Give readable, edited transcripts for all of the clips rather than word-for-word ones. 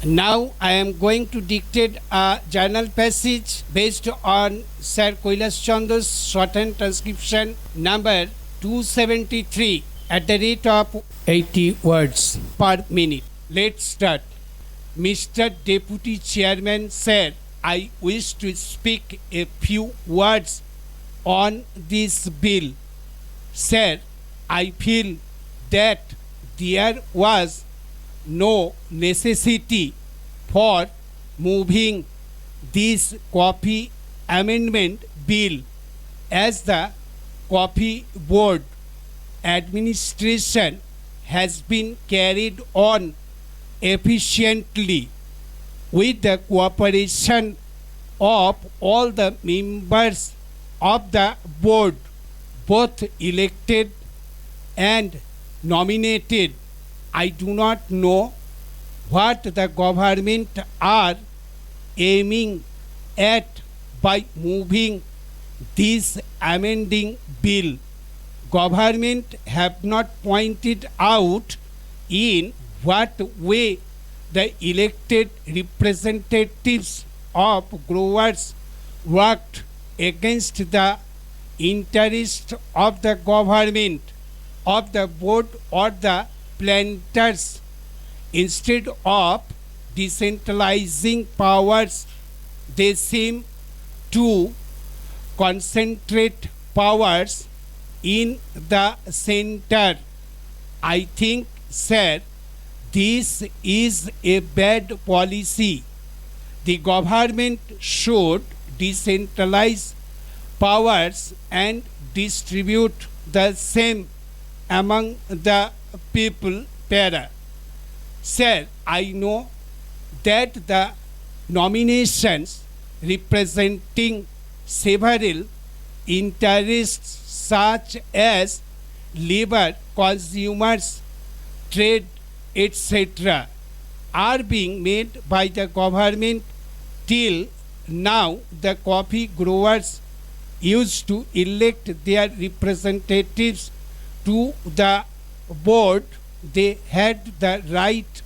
Now I am going to dictate a journal passage based on Sir Kailash Chandra's shorthand transcription number 273 at the rate of 80 words per minute. Let's start. Mr. Deputy Chairman, sir, I wish to speak a few words on this bill. Sir, I feel that there was no necessity for moving this coffee amendment bill, as the coffee board administration has been carried on efficiently with the cooperation of all the members of the board, both elected and nominated. I do not know what the government are aiming at by moving this amending bill. Government have not pointed out in what way the elected representatives of growers worked against the interest of the government, of the board or the planters. Instead of decentralizing powers, they seem to concentrate powers in the center. I think, sir, this is a bad policy. The government should decentralize powers and distribute the same among the people. Para. Sir, I know that the nominations representing several interests such as labor, consumers, trade, etc. are being made by the government. Till now, the coffee growers used to elect their representatives to the board. They had the right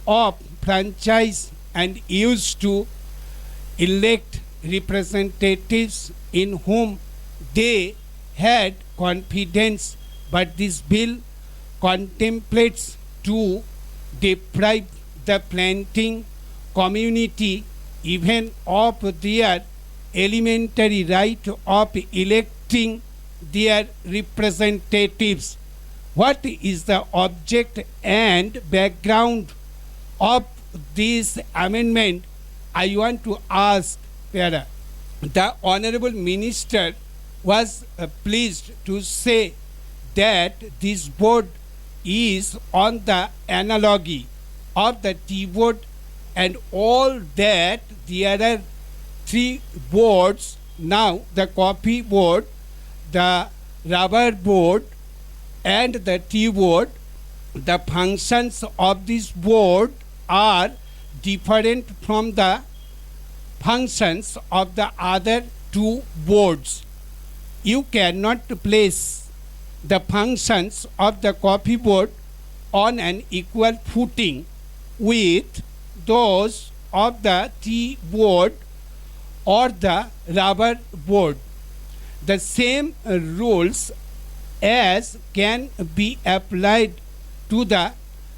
of franchise and used to elect representatives in whom they had confidence, but this bill contemplates to deprive the planting community even of their elementary right of electing their representatives. What is the object and background of this amendment? I want to ask. The Honorable Minister was pleased to say that this board is on the analogy of the tea board, and all that there are three boards now: the coffee board, the rubber board, and the tea board. The functions of this board are different from the functions of the other two boards. You cannot place the functions of the coffee board on an equal footing with those of the tea board or the rubber board. The same rules as can be applied to the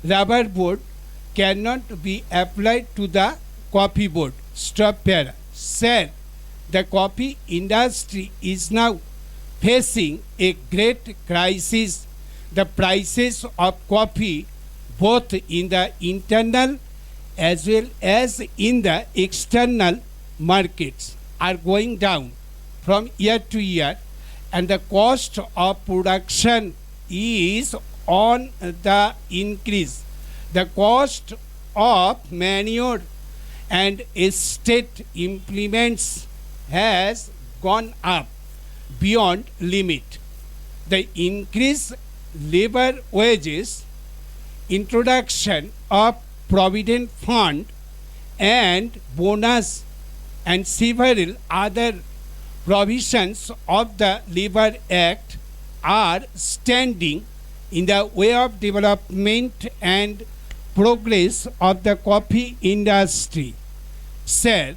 rubber board cannot be applied to the coffee board. Stop here. Sir, the coffee industry is now facing a great crisis. The prices of coffee, both in the internal as well as in the external markets, are going down from year to year, and the cost of production is on the increase. The cost of manure and estate implements has gone up beyond limit. The increased labor wages, introduction of provident fund and bonus, and several other provisions of the Labor Act are standing in the way of development and progress of the coffee industry. Sir,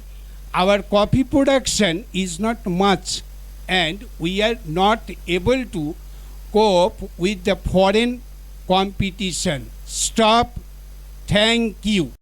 our coffee production is not much and we are not able to cope with the foreign competition. Stop. Thank you.